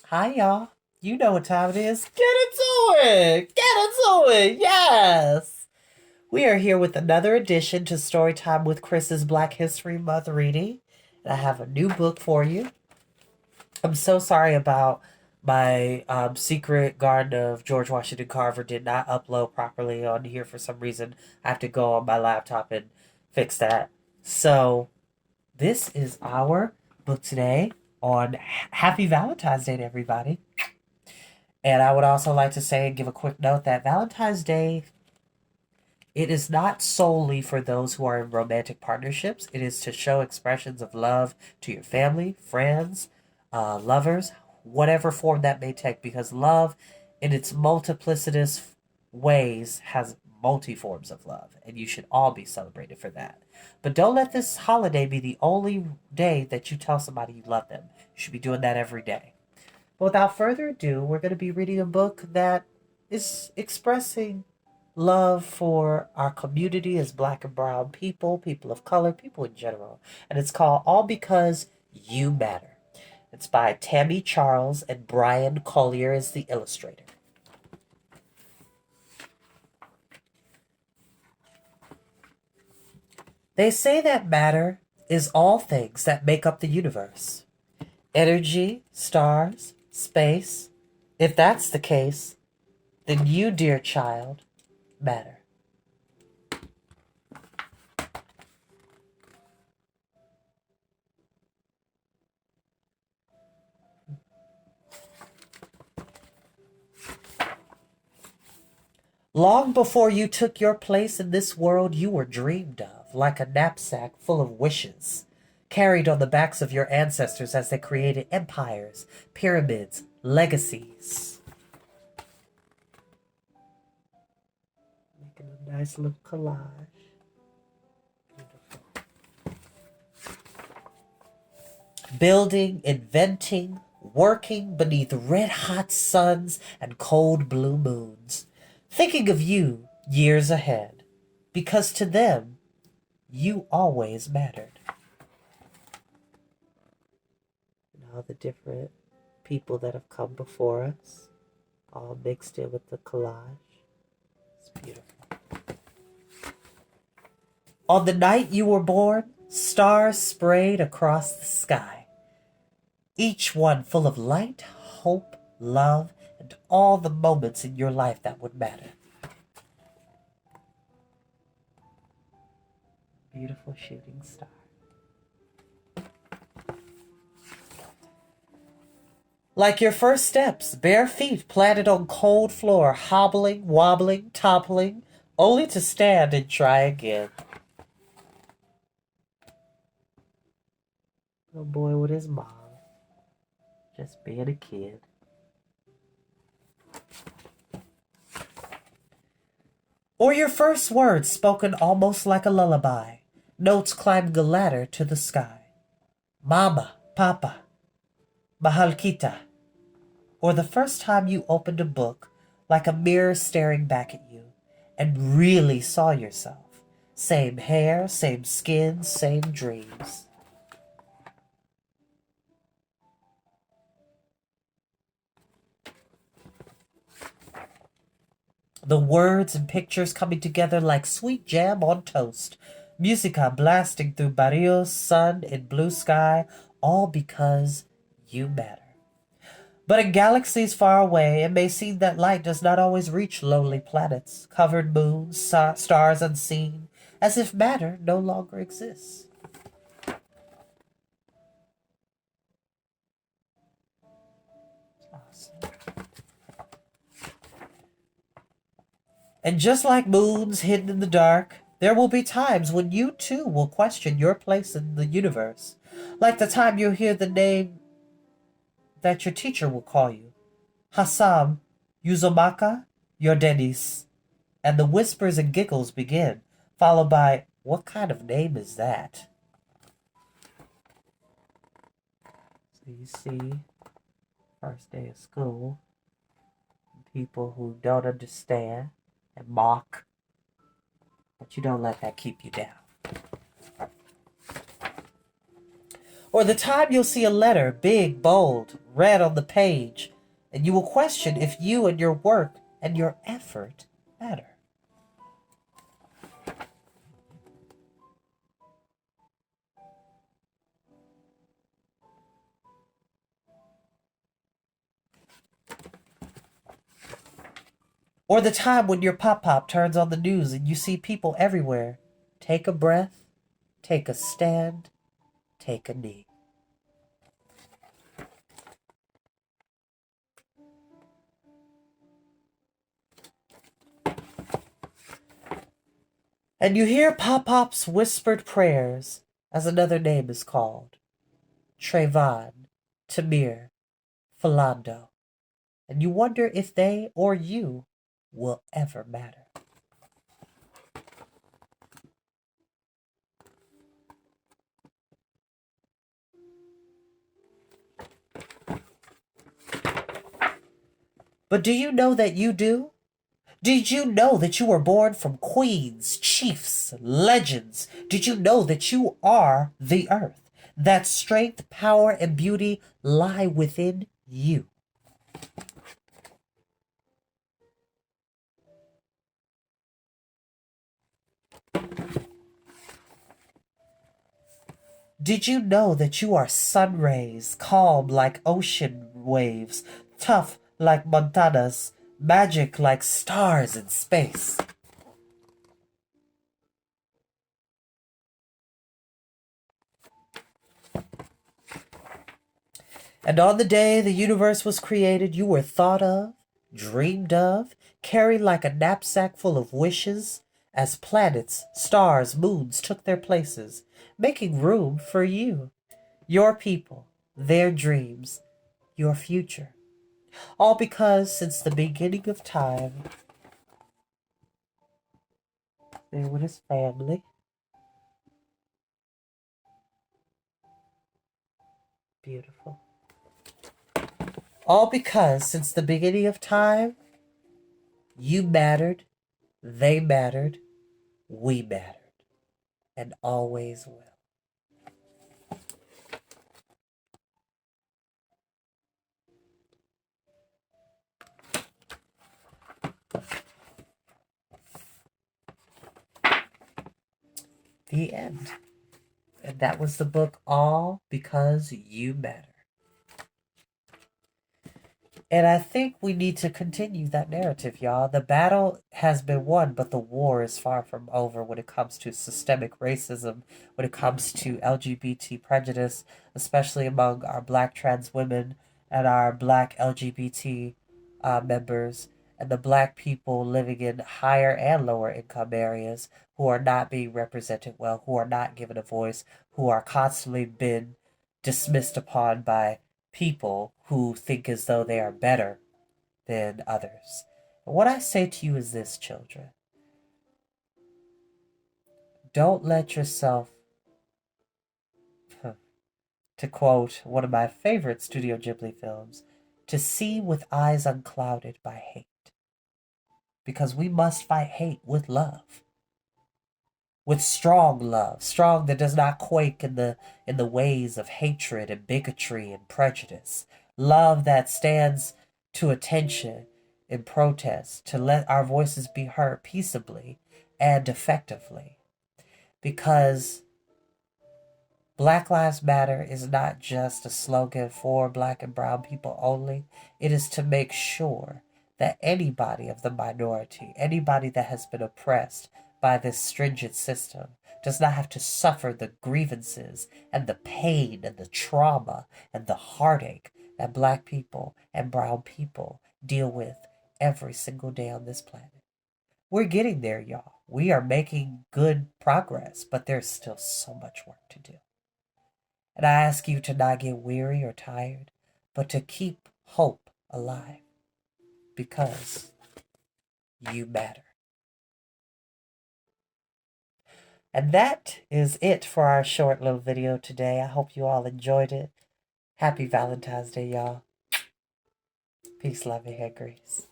Hi, y'all. You know what time it is. Get into it. Get into it. Yes. We are here with another edition to Storytime with Chris's Black History Month reading. And I have a new book for you. I'm so sorry about my secret garden of George Washington Carver did not upload properly on here for some reason. I have to go on my laptop and fix that. So, this is our book today on Happy Valentine's Day to everybody. And I would also like to say and give a quick note that Valentine's Day, it is not solely for those who are in romantic partnerships. It is to show expressions of love to your family, friends, lovers, whatever form that may take, because love in its multiplicitous ways has multi forms of love, and you should all be celebrated for that. But don't let this holiday be the only day that you tell somebody you love them. You should be doing that every day. But without further ado, we're going to be reading a book that is expressing love for our community as black and brown people, people of color, people in general. And it's called All Because You Matter. It's by Tammy Charles and Brian Collier is the illustrator. They say that matter is all things that make up the universe. Energy, stars, space. If that's the case, then you, dear child, matter. Long before you took your place in this world, you were dreamed of, like a knapsack full of wishes, carried on the backs of your ancestors as they created empires, pyramids, legacies. Making a nice little collage. Building, inventing, working beneath red hot suns and cold blue moons, thinking of you years ahead, because to them, you always mattered. And all the different people that have come before us, all mixed in with the collage. It's beautiful. On the night you were born, stars sprayed across the sky, each one full of light, hope, love, and all the moments in your life that would matter. Beautiful shooting star. Like your first steps, bare feet planted on cold floor, hobbling, wobbling, toppling, only to stand and try again. Little boy with his mom, just being a kid. Or your first words spoken almost like a lullaby, notes climbing a ladder to the sky. Mama, Papa, Mahal kita. Or the first time you opened a book like a mirror staring back at you and really saw yourself. Same hair, same skin, same dreams. The words and pictures coming together like sweet jam on toast. Musica blasting through barrios, sun and blue sky, all because you matter. But in galaxies far away, it may seem that light does not always reach lonely planets, covered moons, stars unseen, as if matter no longer exists. Awesome. And just like moons hidden in the dark, there will be times when you too will question your place in the universe. Like the time you hear the name that your teacher will call you. Hassam, Yuzumaka, Yordenis. And the whispers and giggles begin, followed by, what kind of name is that? So you see, first day of school, people who don't understand and mock, but you don't let that keep you down. Or the time you'll see a letter, big, bold, red on the page, and you will question if you and your work and your effort matter. Or the time when your pop-pop turns on the news and you see people everywhere. Take a breath, take a stand, take a knee. And you hear Pop-Pop's whispered prayers as another name is called. Trayvon, Tamir, Philando. And you wonder if they or you will ever matter. But do you know that you do? Did you know that you were born from queens, chiefs, legends? Did you know that you are the earth? That strength, power, and beauty lie within you. Did you know that you are sun rays, calm like ocean waves, tough like Montanas, magic like stars in space? And on the day the universe was created, you were thought of, dreamed of, carried like a knapsack full of wishes, as planets, stars, moons took their places, making room for you, your people, their dreams, your future. All because since the beginning of time, there with his family. Beautiful. All because since the beginning of time, you mattered, they mattered, we mattered, and always will. The end. And that was the book, All Because You Matter. And I think we need to continue that narrative, y'all. The battle has been won, but the war is far from over when it comes to systemic racism, when it comes to LGBT prejudice, especially among our black trans women and our black LGBT members, and the black people living in higher and lower income areas who are not being represented well, who are not given a voice, who are constantly been dismissed upon by people who think as though they are better than others. And what I say to you is this, children. Don't let yourself, to quote one of my favorite Studio Ghibli films, to see with eyes unclouded by hate. Because we must fight hate with love. With strong love, strong that does not quake in the ways of hatred and bigotry and prejudice. Love that stands to attention in protest, to let our voices be heard peaceably and effectively. Because Black Lives Matter is not just a slogan for black and brown people only. It is to make sure that anybody of the minority, anybody that has been oppressed by this stringent system, does not have to suffer the grievances and the pain and the trauma and the heartache that black people and brown people deal with every single day on this planet. We're getting there, y'all. We are making good progress, but there's still so much work to do. And I ask you to not get weary or tired, but to keep hope alive because you matter. And that is it for our short little video today. I hope you all enjoyed it. Happy Valentine's Day, y'all. Peace, love, and hair grease.